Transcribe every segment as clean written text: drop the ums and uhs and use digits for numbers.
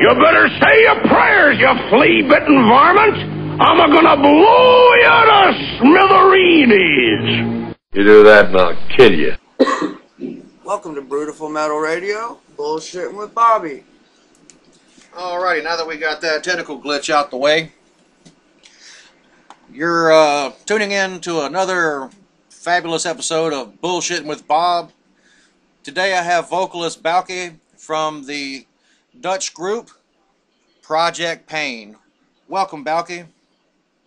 You better say your prayers, you flea-bitten varmint. I'm gonna blow you to smithereens. You do that and I'll kill you. Welcome to Brutiful Metal Radio, bullshitting with Bobby. Alrighty, now that we got that technical glitch out the way, you're tuning in to another fabulous episode of Bullshitting with Bob. Today I have vocalist Bauke from the Dutch group Project Pain. Welcome, Bauke.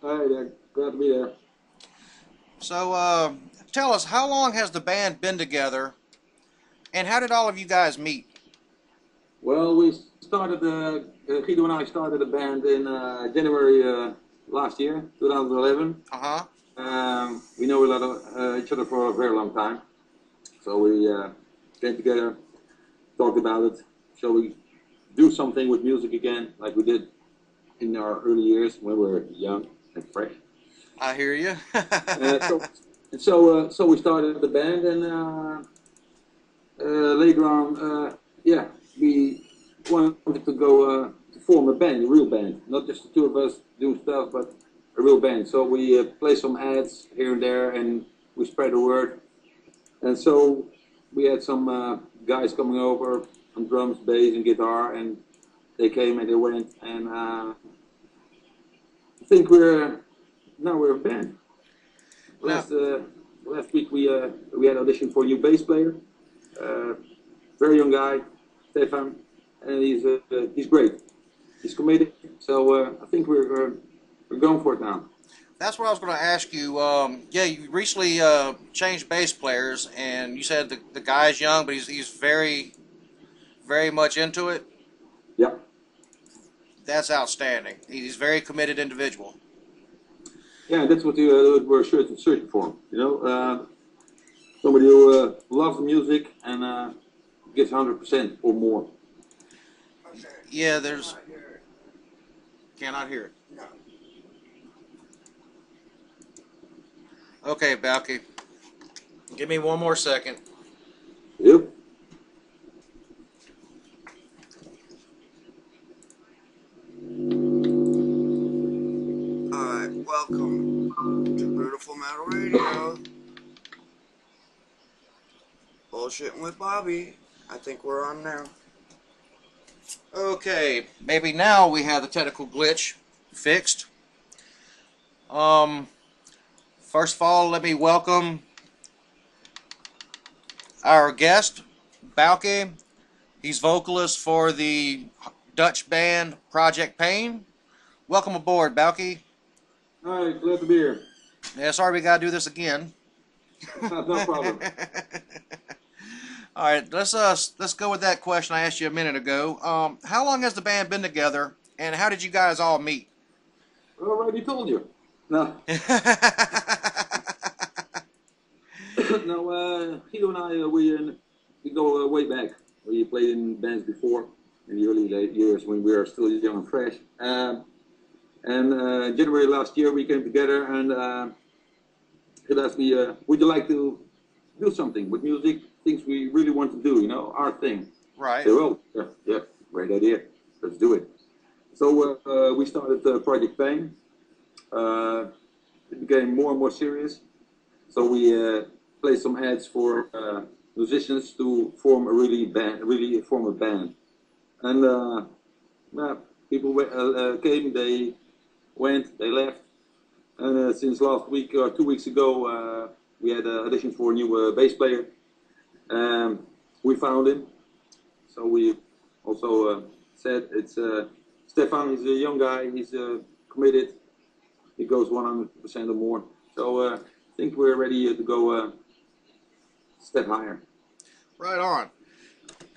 Hi there, glad to be there. So, tell us, how long has the band been together, and how did all of you guys meet? Well, we started, Guido and I started the band in January last year, 2011. We know a lot of each other for a very long time. So we came together, talked about it. Shall we do something with music again, like we did in our early years when we were young and fresh? I hear you. So we started the band, and later on, we wanted to go to form a band, a real band, not just the two of us doing stuff, but a real band. So we play some ads here and there, and we spread the word. And so we had some guys coming over on drums, bass, and guitar, and they came and they went, and I think we're a band. Last week we had audition for a new bass player, very young guy, Stefan, and he's great. He's committed, so I think we're going for it now. That's what I was going to ask you. You recently changed bass players, and you said the guy's young, but he's very, very much into it. Yeah. That's outstanding. He's a very committed individual. Yeah, that's what we're searching for. You know, somebody who loves the music and gives 100% or more. Yeah, there's. Cannot hear it. No. Okay, Bauke. Give me one more second. Yep. Alright, welcome to Brutiful Metal Radio. Bullshitting with Bobby. I think we're on now. Okay, maybe now we have the technical glitch fixed. First of all, let me welcome our guest, Bauke. He's vocalist for the Dutch band Project Pain. Welcome aboard, Bauke. Hi, glad to be here. Yeah, sorry we gotta do this again. No problem. All right, let's go with that question I asked you a minute ago. How long has the band been together, and how did you guys all meet? I already told you. No. No, Guido and I, we go way back. We played in bands before, in the early years when we were still young and fresh. And January last year we came together, and he asked me, would you like to do something with music, things we really want to do, you know, our thing. Right. I said, well, yeah, great idea. Let's do it. So we started Project Pain. It became more and more serious. So we played some ads for musicians to form form a band. And people came, they went, they left. And since last week or 2 weeks ago, we had an audition for a new bass player. We found him. So we also said it's Stefan. He's a young guy. He's committed. He goes 100% or more. So I think we're ready to go a step higher. Right on.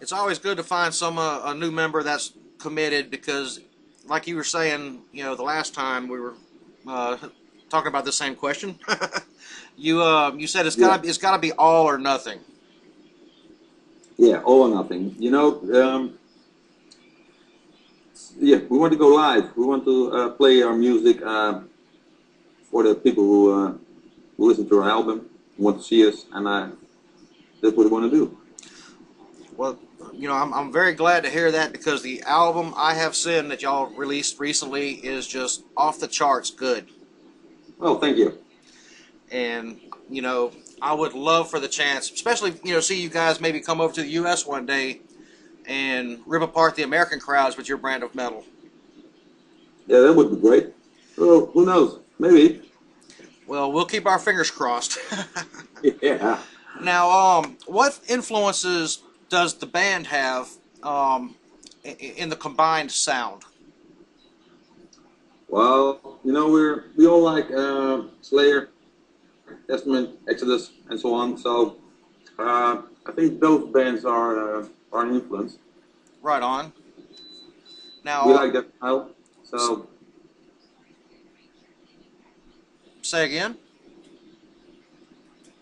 It's always good to find a new member that's committed, because, like you were saying, you know, the last time we were talking about the same question, you said it's gotta be all or nothing. Yeah, all or nothing. You know, we want to go live. We want to play our music for the people who listen to our album, who want to see us, and that's what we want to do. Well, you know, I'm very glad to hear that because the album I Have Sinned that y'all released recently is just off the charts good. Oh, thank you. And, you know, I would love for the chance, especially, you know, see you guys maybe come over to the U.S. one day and rip apart the American crowds with your brand of metal. Yeah, that would be great. Well, who knows? Maybe. Well, we'll keep our fingers crossed. Yeah. Now, what influences does the band have in the combined sound? Well, you know, we all like Slayer, Testament, Exodus, and so on. So I think those bands are an influence. Right on. Now, We like that style. So say again.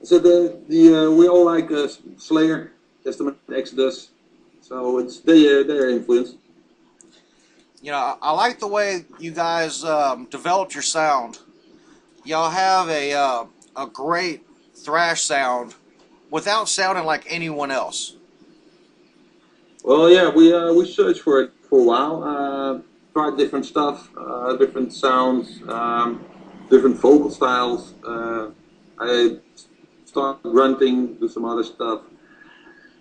so we all like Slayer, Testament, Exodus. So it's their influence. You know, I like the way you guys developed your sound. Y'all have a great thrash sound without sounding like anyone else. Well, yeah, we searched for it for a while. Tried different stuff, different sounds, different vocal styles. I started grunting, do some other stuff.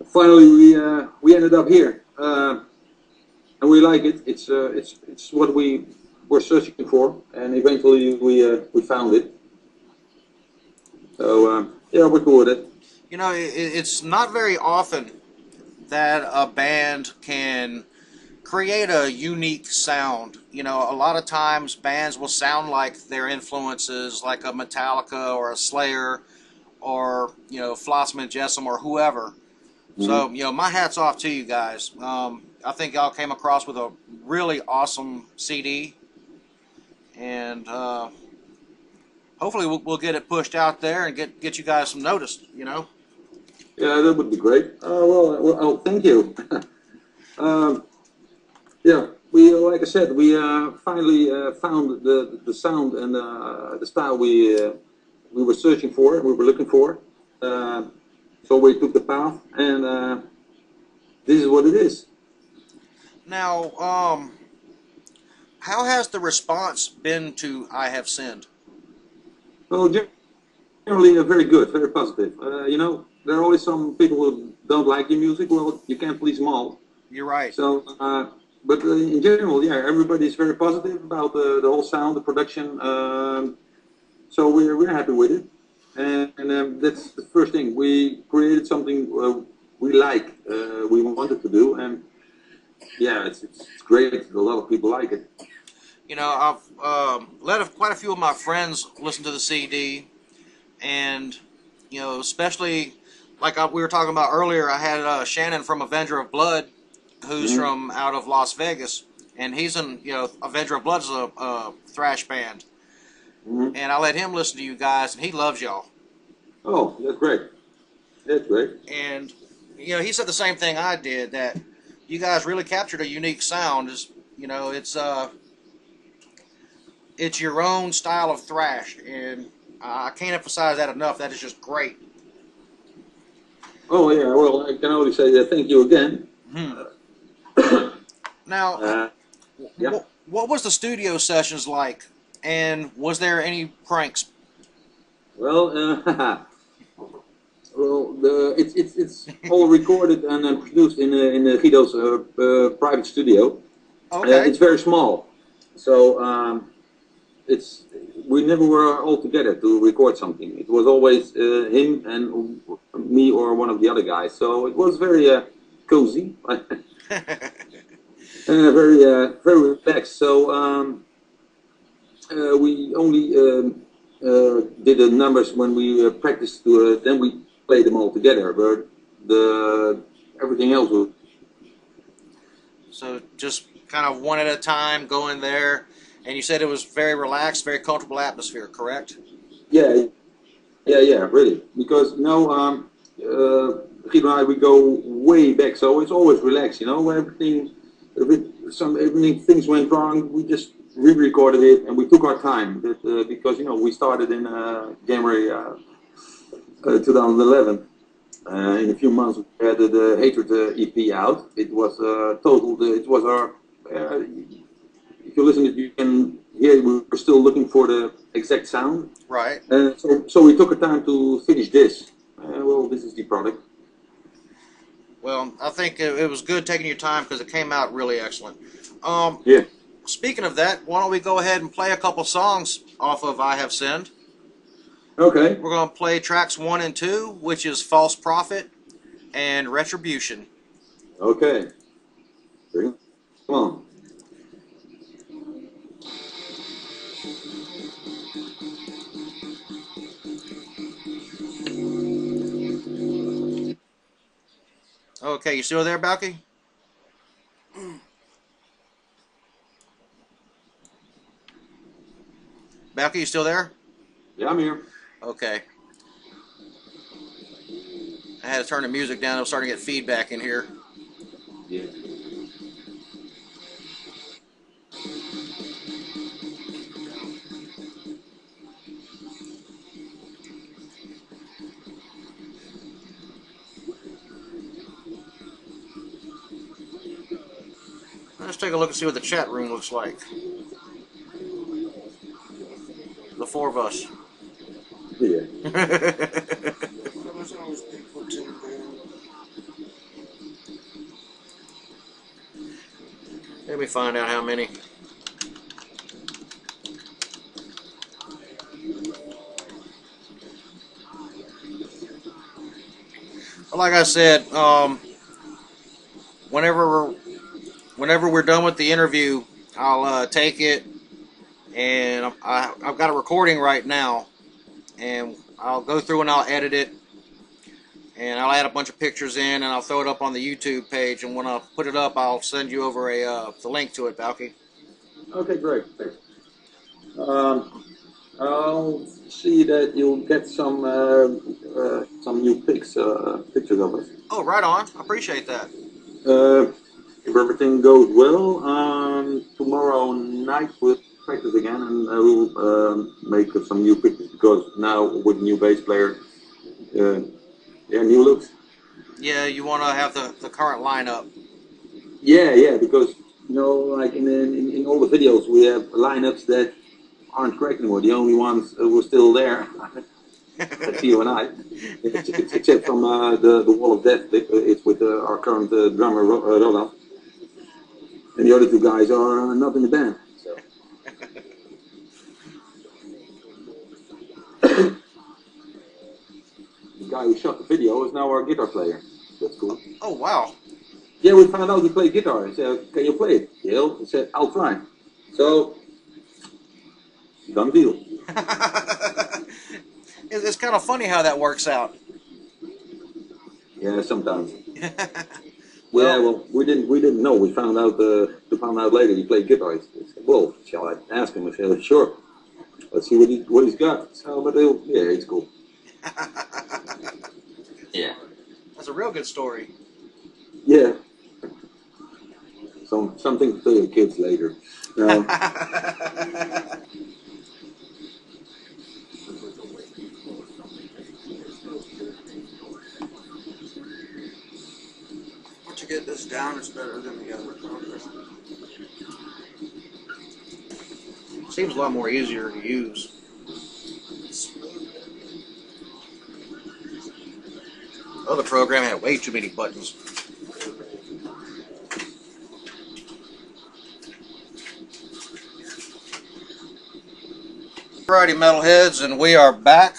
Finally, we ended up here, and we like it. It's what we were searching for, and eventually we found it. So yeah, we're cool with it. You know, it's not very often that a band can create a unique sound. You know, a lot of times bands will sound like their influences, like a Metallica or a Slayer or, you know, Flotsam and Jessam or whoever. Mm-hmm. So, you know, my hat's off to you guys. I think y'all came across with a really awesome CD. And hopefully we'll get it pushed out there and get you guys some notice, you know. Yeah, that would be great. Well, thank you. Yeah, like I said, we finally found the sound and the style we were searching for, we were looking for. So we took the path, and this is what it is. Now, how has the response been to I Have Sinned? Well, generally very good, very positive. You know, there are always some people who don't like your music. Well, you can't please them all. You're right. So, but in general, yeah, everybody's very positive about the whole sound, the production. So we're happy with it, and that's the first thing. We created something we like, we wanted to do, and yeah, it's great. A lot of people like it. You know, I've let quite a few of my friends listen to the CD, and you know, especially like we were talking about earlier, I had Shannon from Avenger of Blood, who's from out of Las Vegas, and he's in, you know, Avenger of Blood is a thrash band, and I let him listen to you guys, and he loves y'all. Oh, that's great. That's great. And you know, he said the same thing I did, that you guys really captured a unique sound. Is, you know, it's your own style of thrash, and I can't emphasize that enough. That is just great. Oh yeah, well, I can only say thank you again. Now, yeah. what was the studio sessions like, and was there any pranks? Well, it's all recorded and produced in Guido's private studio. Okay. It's very small, so we never were all together to record something. It was always him and me or one of the other guys. So it was very cozy. Very relaxed. So we only did the numbers when we practiced. Then we played them all together. But everything else was. So just kind of one at a time, going there. And you said it was very relaxed, very comfortable atmosphere, correct? Yeah, really. Because you know, Guido and I, we go way back, so it's always relaxed. You know, things went wrong, we just re-recorded it, and we took our time. Because you know, we started in January 2011, In a few months, we had the Hatred EP out. It was total. It was our. If you listen, you can hear we were still looking for the exact sound. Right. So we took a time to finish this. Well, this is the product. Well, I think it was good taking your time because it came out really excellent. Yeah. Speaking of that, why don't we go ahead and play a couple songs off of I Have Sinned? Okay. We're going to play tracks 1 and 2, which is False Prophet and Retribution. Okay. Come on. Okay, you still there, Bauke? Bauke, you still there? Yeah, I'm here. Okay. I had to turn the music down. I was starting to get feedback in here. Yeah. Let's take a look and see what the chat room looks like. The 4 of us. Yeah. Let me find out how many. Like I said, whenever we're done with the interview, I'll take it, and I've got a recording right now, and I'll go through and I'll edit it, and I'll add a bunch of pictures in, and I'll throw it up on the YouTube page, and when I put it up, I'll send you over the link to it, Bauke. Okay, great. I'll see that you'll get some new pictures of us. Oh, right on. I appreciate that. If everything goes well, tomorrow night we'll practice again, and we'll make some new pictures, because now with new bass player, new looks. Yeah, you want to have the current lineup. Yeah, because like in all the videos we have lineups that aren't correct anymore. The only ones who are still there, that's you and I, except from the Wall of Death. It's with our current drummer Roland, and the other 2 guys are not in the band. So. The guy who shot the video is now our guitar player. That's cool. Oh, wow. Yeah, we found out he played guitar. I said, "Can you play it?" Yeah, he said, "I'll try." So, done deal. It's kind of funny how that works out. Yeah, sometimes. Well, we didn't know. We found out later he played guitar. He said, "Well, shall I ask him?" I said, "Sure. Let's see what he's got." So, but yeah, it's cool. Yeah. That's a real good story. Yeah. Something to tell your kids later. Once you get this down, it's better than the other progress. Seems a lot more easier to use. Other program had way too many buttons. Alrighty, metalheads, and we are back.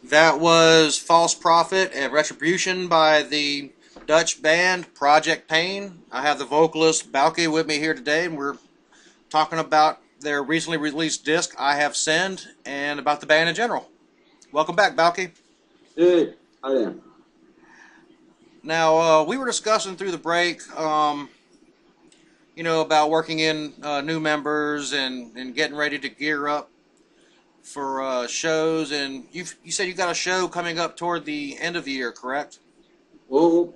That was False Prophet and Retribution by the Dutch band Project Pain. I have the vocalist Bauke with me here today, and we're talking about their recently released disc, I Have Sinned, and about the band in general. Welcome back, Bauke. Hey, I am. Now, we were discussing through the break, about working in new members and getting ready to gear up for shows. And you said you got a show coming up toward the end of the year, correct? Well,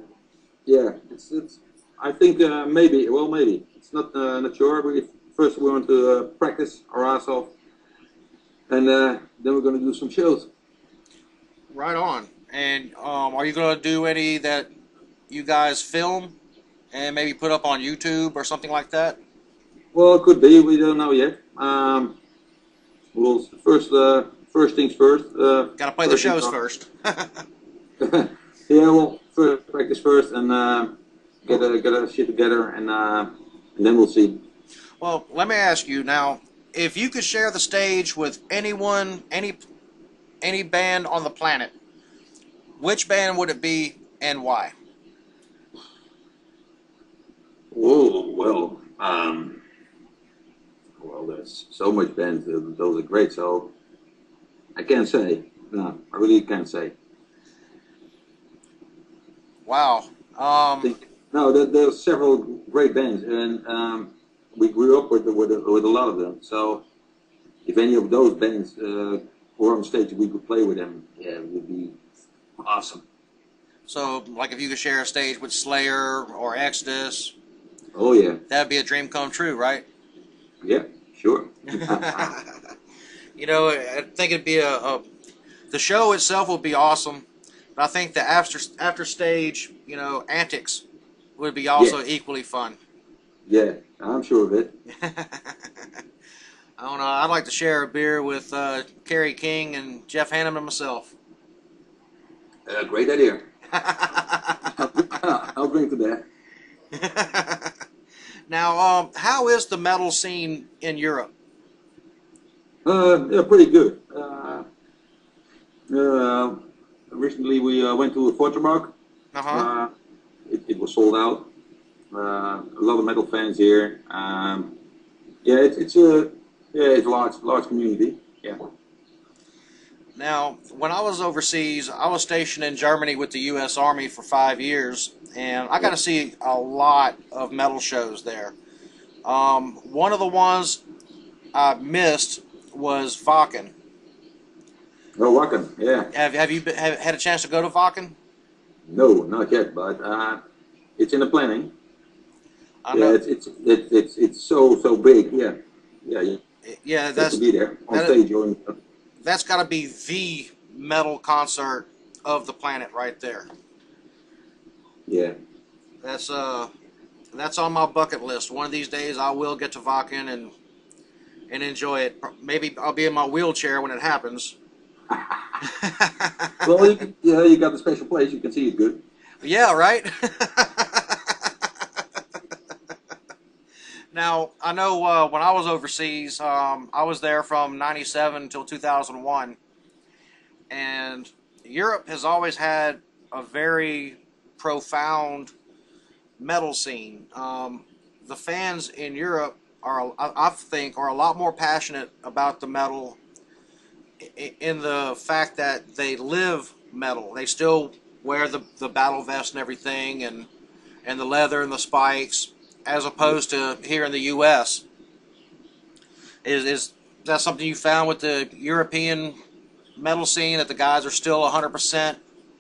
yeah. It's. I think maybe. Well, maybe it's not sure. First, we want to practice our ass off, and then we're going to do some shows. Right on. And are you going to do any that you guys film and maybe put up on YouTube or something like that? Well, it could be. We don't know yet. Well, first things first. Got to play the shows first. Yeah, well, first practice first, and get a shit together, and then we'll see. Well, let me ask you now: if you could share the stage with anyone, any band on the planet, which band would it be and why? Oh, well, there's so much bands. Those are great. So I can't say. No, I really can't say. Wow. No, there's several great bands, and we grew up with a lot of them. So if any of those bands were on stage, we could play with them. Yeah, it would be awesome. So, like, if you could share a stage with Slayer or Exodus, oh yeah, that'd be a dream come true, right? Yeah, sure. You know, I think it'd be the show itself would be awesome, but I think the after stage, you know, antics would be also equally fun. Yeah, I'm sure of it. I don't know. I'd like to share a beer with Kerry King and Jeff Hanneman and myself. Great idea. I'll drink to that. Now, how is the metal scene in Europe? Yeah, pretty good. Recently we went to Fortenbach. It was sold out. A lot of metal fans here. Yeah, it's a large community. Yeah. Now, when I was overseas, I was stationed in Germany with the U.S. Army for 5 years, and I got to see a lot of metal shows there. One of the ones I missed was Wacken. Oh, Wacken, yeah. Have you had a chance to go to Wacken? No, not yet, but it's in the planning. I know. Yeah, it's so big. Yeah, yeah. Yeah, that's to be there on stage. That's got to be the metal concert of the planet right there. Yeah. That's on my bucket list. One of these days I will get to Wacken and enjoy it. Maybe I'll be in my wheelchair when it happens. Well, you got the special place. You can see it good. Yeah, right? Now, I know when I was overseas, I was there from 97 until 2001. And Europe has always had a very profound metal scene. The fans in Europe I think, are a lot more passionate about the metal in the fact that they live metal. They still wear the battle vest and everything, and the leather and the spikes, as opposed to here in the U.S. Is that something you found with the European metal scene, that the guys are still 100%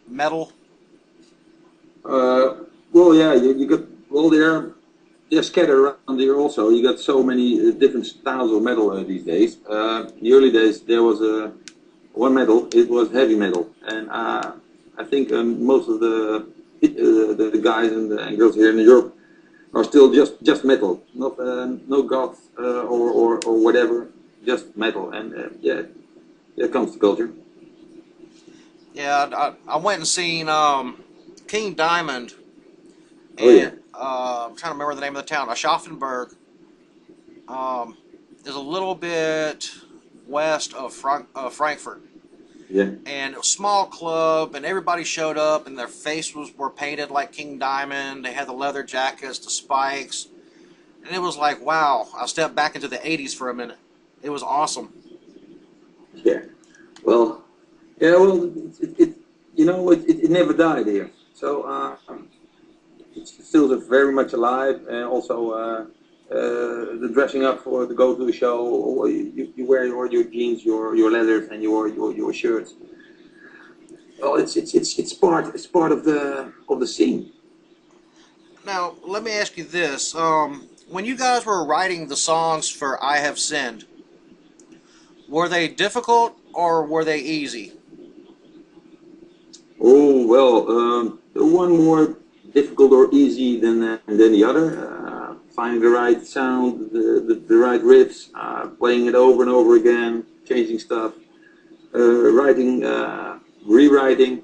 metal? Well, yeah, you got, well, they're scattered around here also. You got so many different styles of metal these days. In the early days, there was one metal, it was heavy metal. And I think most of the guys and girls here in Europe are still just metal, not no goth or whatever, just metal. And yeah, there comes the culture. Yeah, I went and seen King Diamond. Oh, yeah. I'm trying to remember the name of the town. Aschaffenburg is a little bit west of Frankfurt. Yeah. And it was a small club, and everybody showed up, and their faces were painted like King Diamond. They had the leather jackets, the spikes, and it was like, wow! I stepped back into the '80s for a minute. It was awesome. Yeah. Well, yeah. Well, it never died here. So it's still very much alive, and also the dressing up to go to a show. Or you wear your jeans, your leathers, and your shirts. Well, it's part of the scene. Now, let me ask you this: when you guys were writing the songs for "I Have Sinned," were they difficult or were they easy? well, the one more difficult or easy than the other. Finding the right sound, the right riffs, playing it over and over again, changing stuff, writing, rewriting.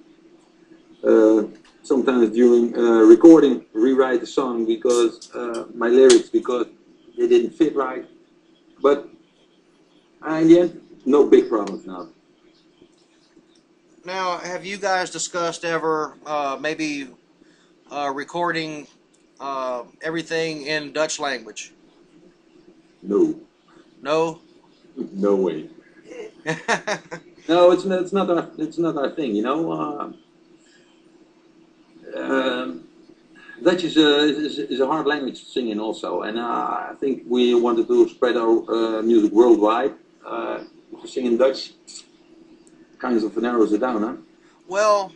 Sometimes during recording, rewrite the song because my lyrics because they didn't fit right. But in the end, no big problems now. Now, have you guys discussed ever maybe recording everything in Dutch language? No. No? No way. No, it's not our thing, you know. Dutch is a hard language to sing in also, and I think we wanted to spread our music worldwide. If you sing in Dutch, kind of narrows it down, huh? Well,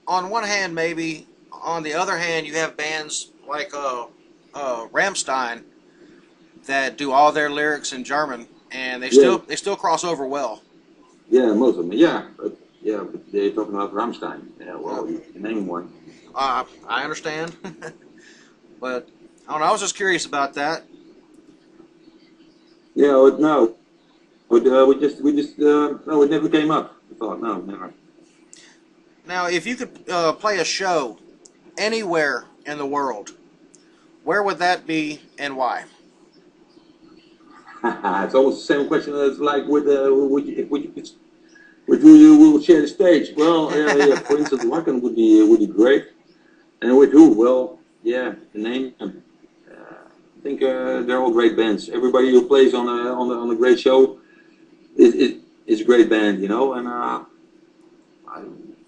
on one hand, maybe. On the other hand, you have bands like Rammstein that do all their lyrics in German, and they still cross over well. Yeah, most of them. Yeah, but they're talking about Rammstein. Yeah, well, you can name one. I understand, but I don't know. I was just curious about that. Yeah, no, but we just no, it never came up. I thought no, never. Now, if you could play a show anywhere in the world, where would that be and why? It's almost the same question as like with who you will share the stage. Well, yeah, for instance, Wacken would be great. And with who? Well, yeah, the name. I think they're all great bands. Everybody who plays on a great show is a great band, you know. And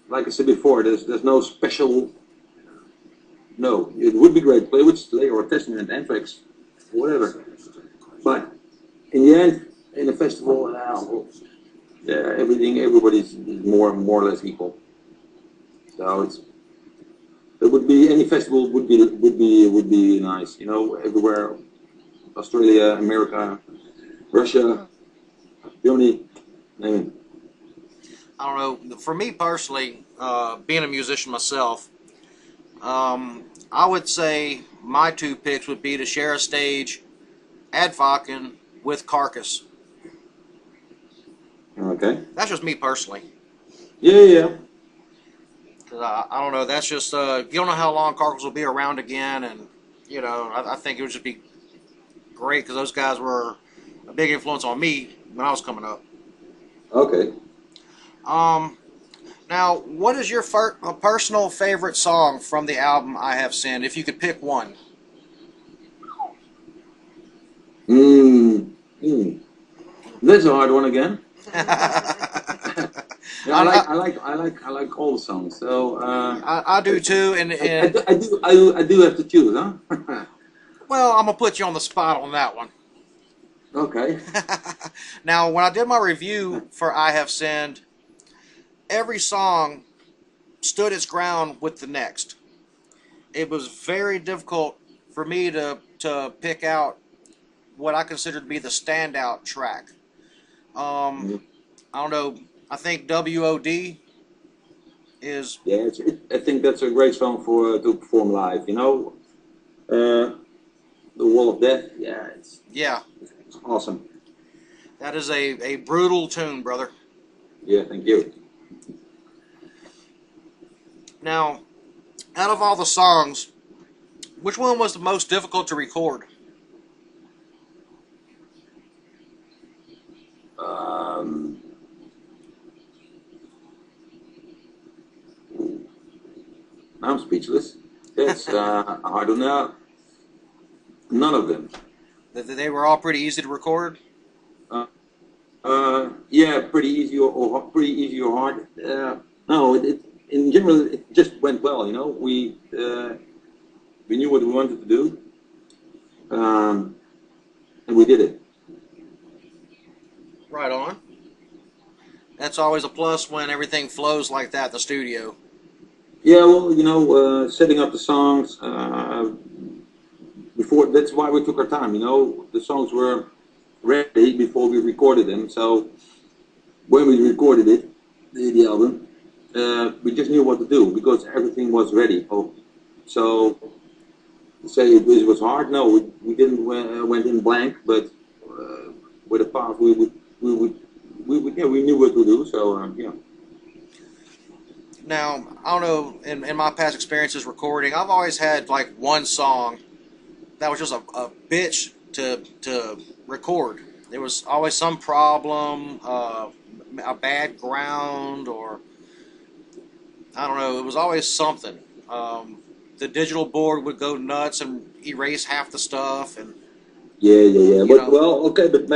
like I said before, there's no special. No, it would be great to play with Slayer or Testament, Anthrax, whatever. But in the end, in a festival, yeah, everybody's more or less equal. So it would be any festival would be nice, you know, everywhere, Australia, America, Russia, Germany, I mean. I don't know. For me personally, being a musician myself, I would say my two picks would be to share a stage at Wacken with Carcass. Okay. That's just me personally. Yeah. I don't know. That's just you don't know how long Carcass will be around again, and you know I think it would just be great because those guys were a big influence on me when I was coming up. Okay. Now, what is your personal favorite song from the album I Have Sinned, if you could pick one? That's a hard one again. Yeah, I like all the songs. So I do too, and I do have to choose, huh? Well, I'm gonna put you on the spot on that one. Okay. Now, when I did my review for I Have Sinned, every song stood its ground with the next. It was very difficult for me to pick out what I consider to be the standout track. I don't know. I think WOD is. Yeah, I think that's a great song to perform live. You know, the Wall of Death. Yeah, it's awesome. That is a brutal tune, brother. Yeah, thank you. Now, out of all the songs, which one was the most difficult to record? I'm speechless. It's I don't know. None of them. They were all pretty easy to record. Yeah, pretty easy or hard. No, in general it just went well. You know, we knew what we wanted to do, and we did it. Right on. That's always a plus when everything flows like that in the studio. Yeah, well, you know, setting up the songs before. That's why we took our time. You know, the songs were ready before we recorded them. So when we recorded it, the album, we just knew what to do because everything was ready. So say it was hard. No, we didn't went in blank, but with a path we knew what to do. So yeah. Now, I don't know, in my past experiences recording, I've always had like one song that was just a bitch to record. There was always some problem, a bad ground, or I don't know, it was always something. The digital board would go nuts and erase half the stuff. And Yeah. But well, okay, but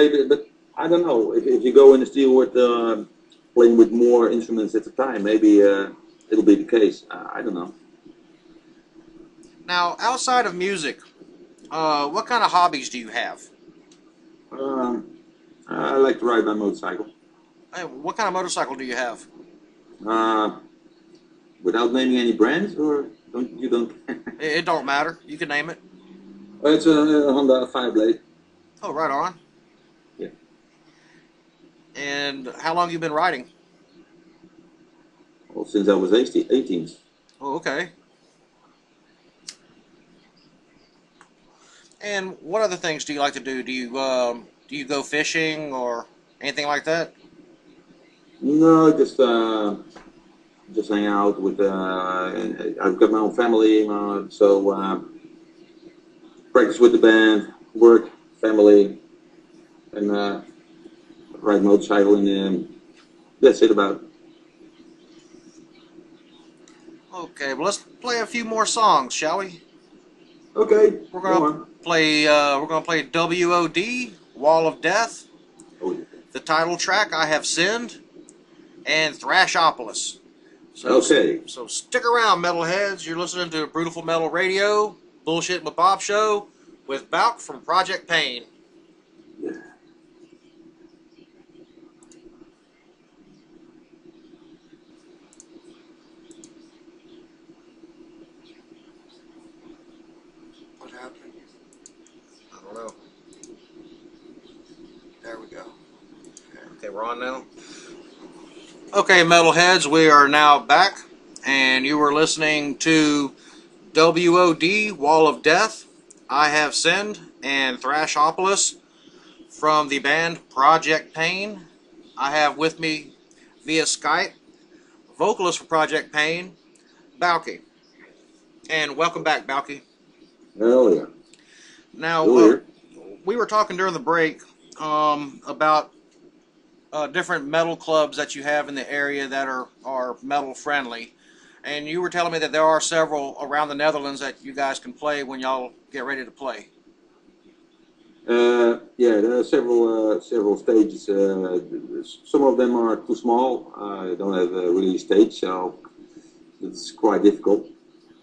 I don't know if you go in the studio with playing with more instruments at a time, maybe it'll be the case. I don't know. Now, outside of music, what kind of hobbies do you have? I like to ride my motorcycle. Hey, what kind of motorcycle do you have? Without naming any brands, or you don't? It don't matter. You can name it. Oh, it's a Honda 5-blade. Oh, right on. Yeah. And how long have you been riding? Well, since I was 18. Oh, okay. And what other things do you like to do? Do you go fishing or anything like that? No, just hang out with. I've got my own family, so practice with the band, work, family, and ride motorcycle, and that's it about. Okay, well let's play a few more songs, shall we? Okay, We're gonna play WOD, Wall of Death, Oh, yeah. the title track, I Have Sinned, and Thrashopolis. Okay. So stick around, metalheads. You're listening to Brutiful Metal Radio, Bullshit with Bob show, with Bauke from Project Pain. Yeah. What happened? I don't know. There we go. Okay, we're on now. Okay, metalheads, we are now back, and you were listening to WOD, Wall of Death, I Have Sinned, and Thrashopolis from the band Project Pain. I have with me via Skype vocalist for Project Pain, Bauke. And welcome back, Bauke. Hell yeah. Now, we were talking during the break about different metal clubs that you have in the area that are metal friendly, and you were telling me that there are several around the Netherlands that you guys can play when y'all get ready to play. Yeah, there are several stages. Some of them are too small. Don't have a really stage, so it's quite difficult.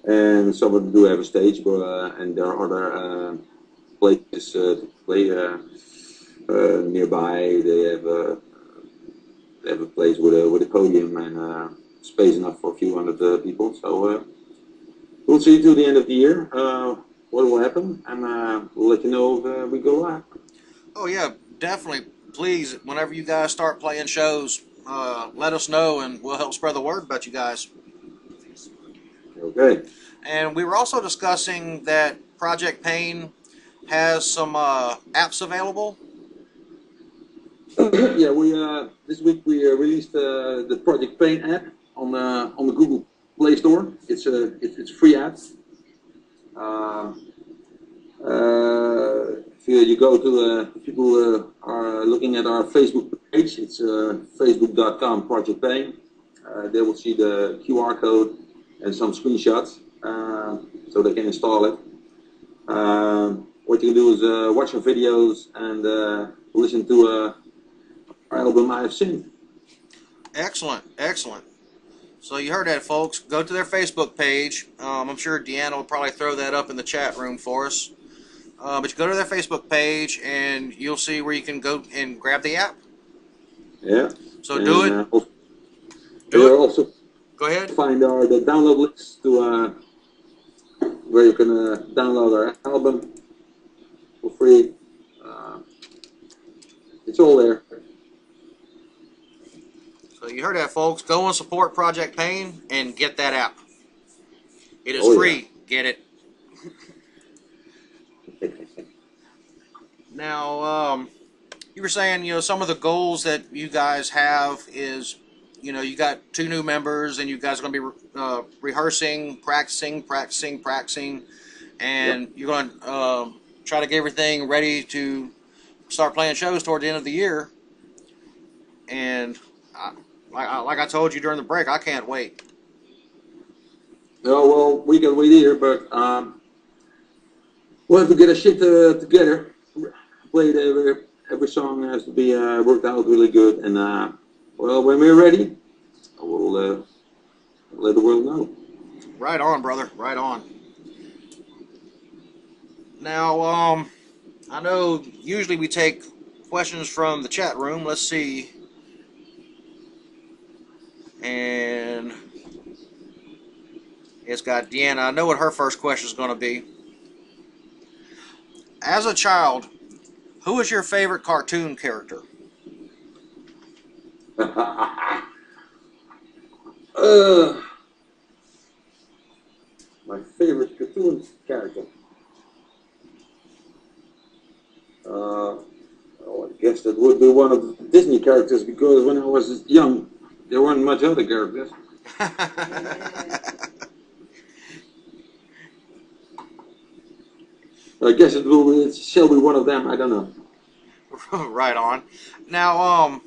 And some of them do have a stage, but and there are other places to play nearby. They have a place with a podium and space enough for a few hundred people. So we'll see till the end of the year what will happen, and we'll let you know if we go live. Oh yeah, definitely. Please, whenever you guys start playing shows, let us know, and we'll help spread the word about you guys. Okay. And we were also discussing that Project Pain has some apps available. Yeah, we this week we released the Project Pain app on the Google Play Store. It's a free app. If you go to people are looking at our Facebook page, it's facebook.com Project Pain. They will see the QR code and some screenshots, so they can install it. What you can do is watch our videos and listen to our album I Have Sinned. Excellent, excellent. So you heard that, folks. Go to their Facebook page. I'm sure Deanna will probably throw that up in the chat room for us. But you go to their Facebook page, and you'll see where you can go and grab the app. Yeah. So do it. Do it. Also, go ahead. Find the download links to where you can download our album for free. It's all there. So you heard that, folks. Go and support Project Pain and get that app. It is free. Get it. Now, you were saying, you know, some of the goals that you guys have is, you know, you got 2 new members and you guys are going to be rehearsing, practicing, and you're going to try to get everything ready to start playing shows toward the end of the year. And like I told you during the break, I can't wait. No, well, we can wait here, but we'll have to get our shit together. Play every song has to be worked out really good, and well, when we're ready, we'll let the world know. Right on, brother. Right on. Now, I know usually we take questions from the chat room. Let's see. And it's got Deanna. I know what her first question is going to be. As a child, who was your favorite cartoon character? My favorite cartoon character. Oh, I guess that would be one of the Disney characters, because when I was young, there weren't much other characters. I guess it shall be one of them. I don't know. Right on. Now,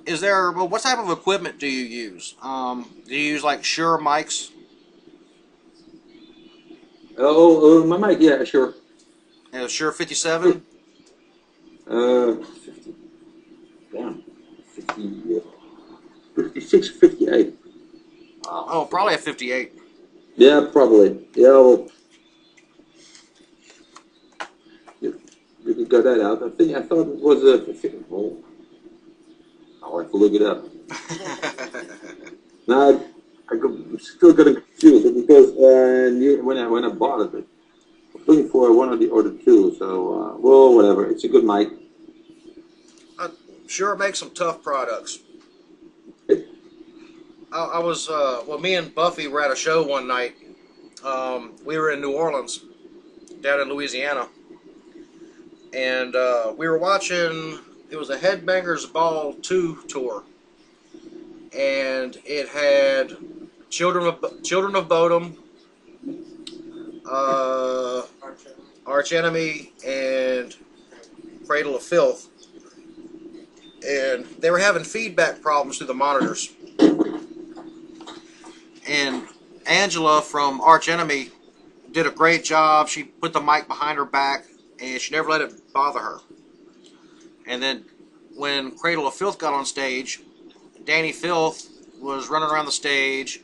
is there, well, what type of equipment do you use? Do you use like Shure mics? My mic, yeah, sure. Shure 57? 50, damn, 50, 56, 58. Oh, probably a 58. Yeah, probably. Yeah, well, you can got that out. I thought it was a 50. Oh, I'll have to look it up. Now, I'm still getting confused because when I bought it, I was looking for one of the other 2. So, well, whatever. It's a good mic. Sure makes some tough products. I was, well, me and Buffy were at a show one night. We were in New Orleans, down in Louisiana. And we were watching, it was a Headbangers Ball 2 tour. And it had Children of Bodom, Arch Enemy, and Cradle of Filth. And they were having feedback problems through the monitors. And Angela from Arch Enemy did a great job. She put the mic behind her back, and she never let it bother her. And then when Cradle of Filth got on stage, Danny Filth was running around the stage.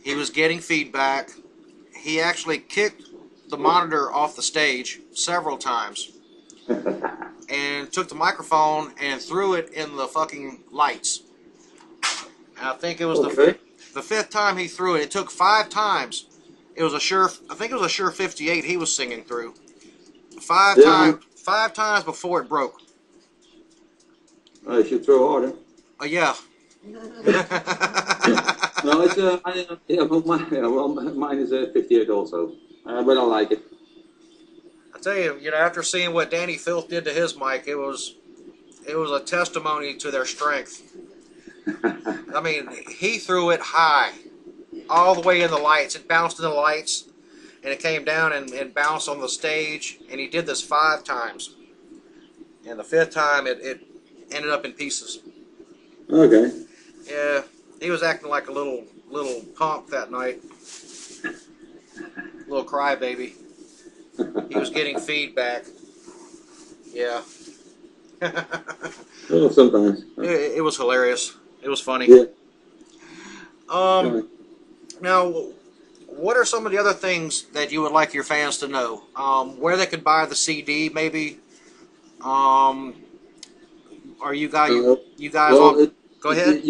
He was getting feedback. He actually kicked the monitor off the stage several times. And took the microphone and threw it in the fucking lights. And I think it was the 5th time he threw it. It took 5 times. It was a Shure, I think it was a Shure 58 he was singing through. 5 times before it broke. I should throw harder. Yeah. No, it's mine is a 58 also, but I like it. I tell you, after seeing what Danny Filth did to his mic, it was a testimony to their strength. I mean, he threw it high, all the way in the lights. It bounced in the lights, and it came down and bounced on the stage. And he did this 5 times. And the 5th time, it ended up in pieces. Okay. Yeah, he was acting like a little punk that night, little crybaby. He was getting feedback. Yeah. Well, sometimes. It was hilarious. It was funny. Yeah. Now, what are some of the other things that you would like your fans to know? Where they could buy the CD, maybe? Are you guys? Well, go ahead.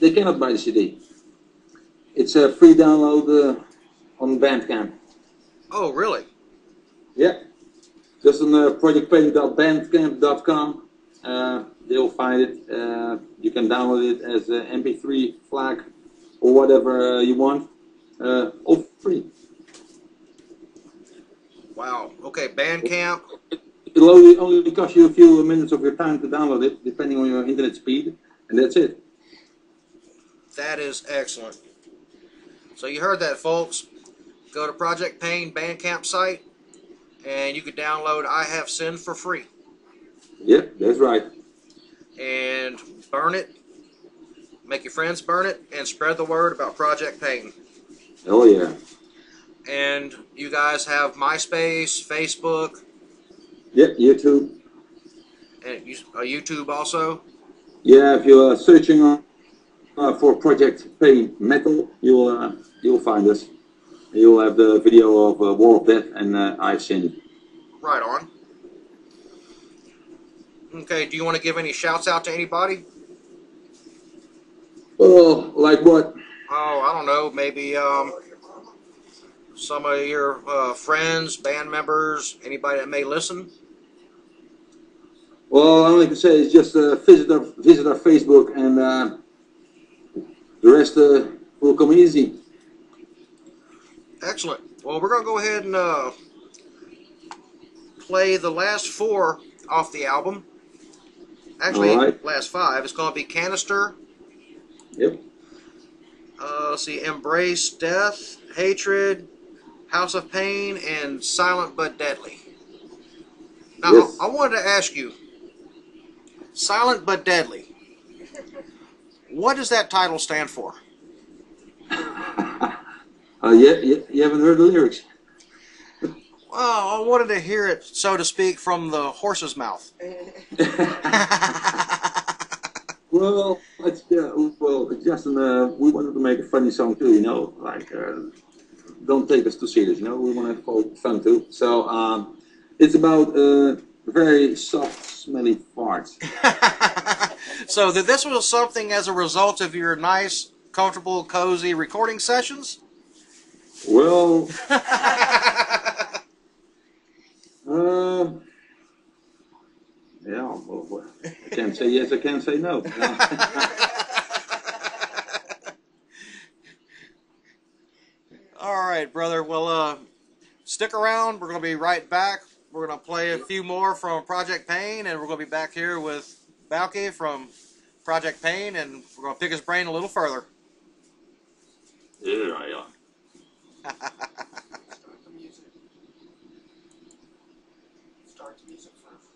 They cannot buy the CD. It's a free download on Bandcamp. Oh, really? Yeah. Just on projectpain.bandcamp.com. they'll find it. You can download it as an MP3 FLAC or whatever you want, all free. Wow. Okay, Bandcamp. It'll only cost you a few minutes of your time to download it, depending on your internet speed, and that's it. That is excellent. So you heard that, folks. Go to Project Pain Bandcamp site, and you can download I Have Sinned for free. Yep, that's right. And burn it. Make your friends burn it, and spread the word about Project Pain. Oh yeah. And you guys have MySpace, Facebook. Yep, YouTube. And YouTube also. Yeah, if you're searching on for Project Pain Metal, you'll find us. You'll have the video of War of Death and I've Sinned. Right on. Okay, do you want to give any shouts out to anybody? Oh, like what? Oh, I don't know. Maybe some of your friends, band members, anybody that may listen. Well, all I can say is just visit our Facebook, and the rest will come easy. Excellent. Well, we're going to go ahead and play the last 4 off the album. Actually, right. last 5. It's going to be Canister. Yep. Let's see, Embrace Death, Hatred, House of Pain, and Silent but Deadly. Now, Yes. I wanted to ask you, Silent but Deadly, what does that title stand for? You haven't heard the lyrics. Well, I wanted to hear it, so to speak, from the horse's mouth. Well, it's Justin. We wanted to make a funny song too, you know. Like, don't take us too serious, you know. We want to have fun too. So, it's about very soft, smelly farts. So that this was something as a result of your nice, comfortable, cozy recording sessions? Well, yeah. Well, I can't say yes. I can't say no. All right, brother. Well, stick around. We're going to be right back. We're going to play a few more from Project Pain, and we're going to be back here with Bauke from Project Pain, and we're going to pick his brain a little further. Yeah, yeah. Start the music first.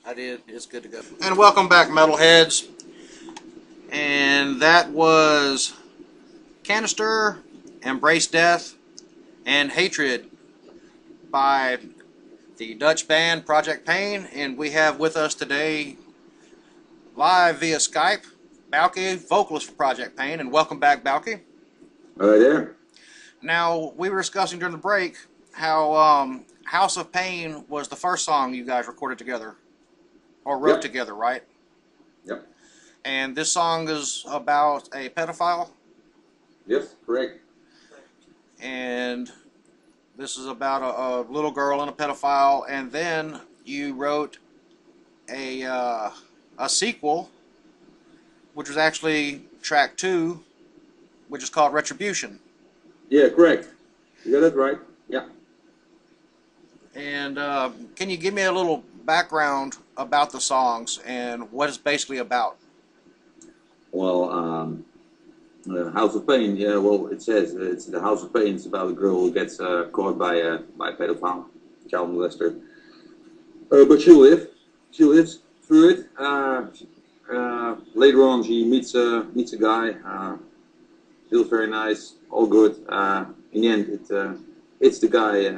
I did. It's good to go. And welcome back, metalheads. And that was Canister, Embrace Death, and Hatred by the Dutch band Project Pain. And we have with us today, live via Skype, Bauke, vocalist for Project Pain. And welcome back, Bauke. Right there. Now, we were discussing during the break how House of Pain was the first song you guys recorded together, or wrote together, right? Yep. And this song is about a pedophile, Yes, correct. and this is about a little girl and a pedophile, and then you wrote a sequel, which was actually track 2, which is called Retribution. Yeah, correct. You got it right. Yeah. And can you give me a little background about the songs and what it's basically about? Well, House of Pain. Yeah. Well, it says it's the House of Pain. It's about a girl who gets caught by a pedophile, child molester. But she lives. She lives through it. Later on, she meets a guy. Feels very nice. All good. In the end, it's the guy,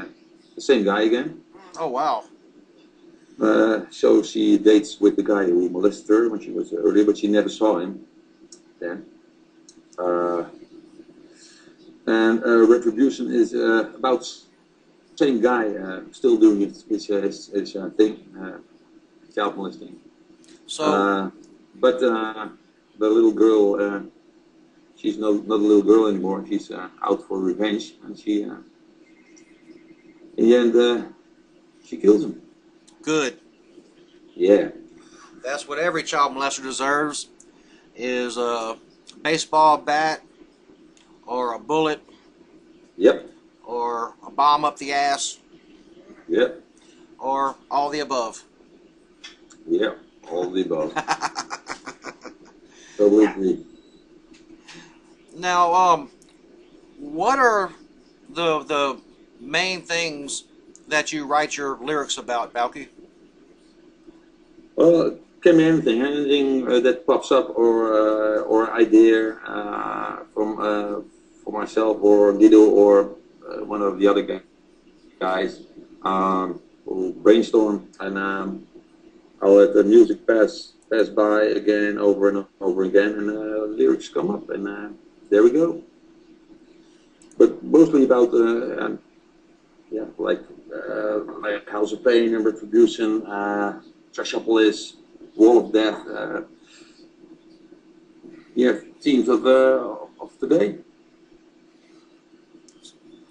the same guy again. Oh, wow. So she dates with the guy who molested her when she was earlier, but she never saw him then. And Retribution is about same guy still doing his thing, child molesting. So, but the little girl, she's not a little girl anymore. She's out for revenge, and she in the end, she kills him. Good. Yeah. That's what every child molester deserves, is a baseball bat or a bullet. Yep. Or a bomb up the ass. Yep. Or all the above. Yeah, all the above. Totally agree. Now, what are the main things that you write your lyrics about, Bauke? Well, it can be anything that pops up, or idea from for myself or Guido or one of the other guys. We'll brainstorm, and I'll let the music pass by again, over and over again, and lyrics come up, and there we go. But mostly about yeah, like House of Pain and Retribution, Trashopolis, Wall of Death. Yeah, themes of today.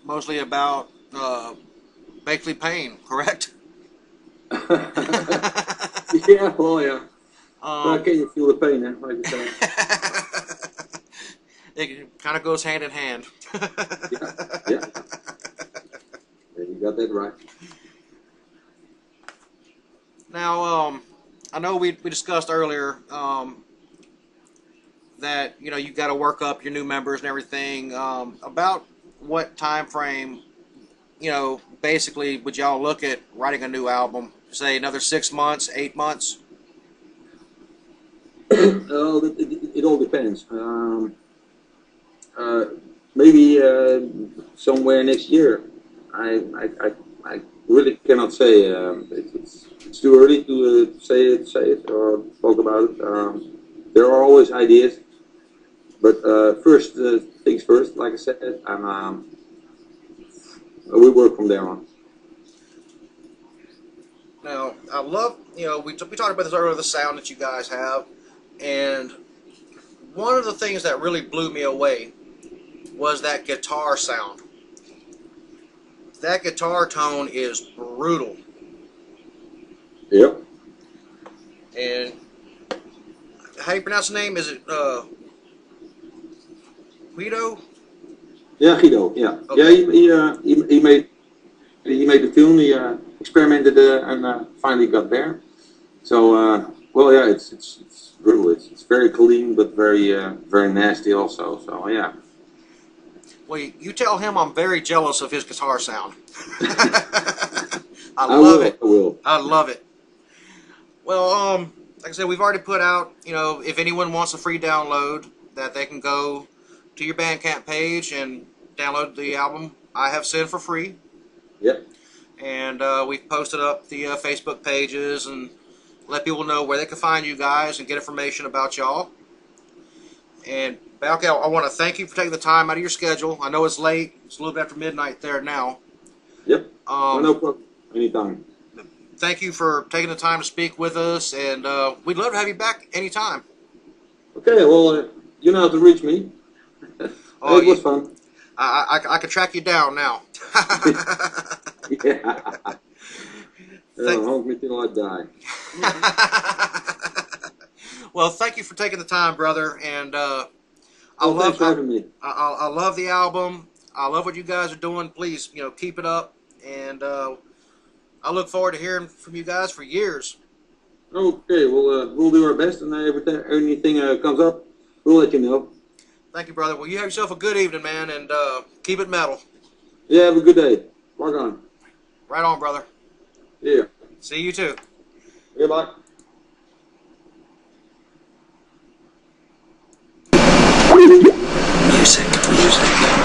Mostly about basically pain, correct? Yeah, well, yeah. Can you feel the pain, like you say? It kind of goes hand in hand. Yeah. You got that right. Now, I know we discussed earlier that, you know, you got to work up your new members and everything. About what time frame, you know, basically would y'all look at writing a new album? Say another 6 months, 8 months? It all depends. Maybe somewhere next year. I really cannot say. It's too early to say it or talk about it. There are always ideas, but first things first, like I said, and we work from there on. Now, I love, you know, we talked about this earlier, the sound that you guys have, and one of the things that really blew me away was that guitar sound. That guitar tone is brutal. Yep. And how do you pronounce the name? Is it Guido? Yeah, Guido. Yeah. Okay. Yeah. He made the tune. He experimented and finally got there. So well, yeah, it's brutal. It's very clean, but very very nasty also. So yeah. Well, you tell him I'm very jealous of his guitar sound. I love it. I will. I love it. Well, like I said, we've already put out, you know, if anyone wants a free download, that they can go to your Bandcamp page and download the album I Have Sinned for free. Yep. And we've posted up the Facebook pages and let people know where they can find you guys and get information about y'all. And Bauke, I want to thank you for taking the time out of your schedule. I know it's late. It's a little bit after midnight there now. Yep. No problem. Anytime. Thank you for taking the time to speak with us, and we'd love to have you back anytime. Okay, well, you know how to reach me. Oh, it was fun. I could track you down now. Yeah. Hold me till I die. Well, thank you for taking the time, brother, and Thanks for having me. I love the album. I love what you guys are doing. Please, you know, keep it up, and I look forward to hearing from you guys for years. Okay, well, we'll do our best, and anything comes up, we'll let you know. Thank you, brother. Well, you have yourself a good evening, man, and keep it metal. Yeah, have a good day. Rock on. Right on, brother. Yeah. See you too. Yeah, bye.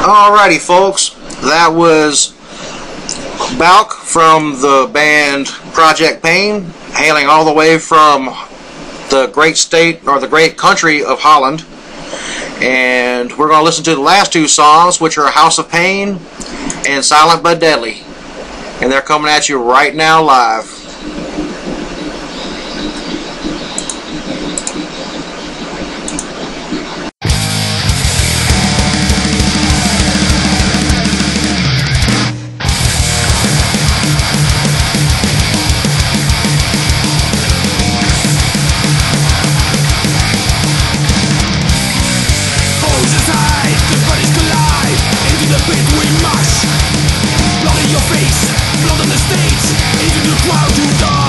Alrighty, folks. That was Bauke from the band Project Pain, hailing all the way from the great state, or the great country of Holland. And we're going to listen to the last two songs, which are House of Pain and Silent But Deadly. And they're coming at you right now live. While you die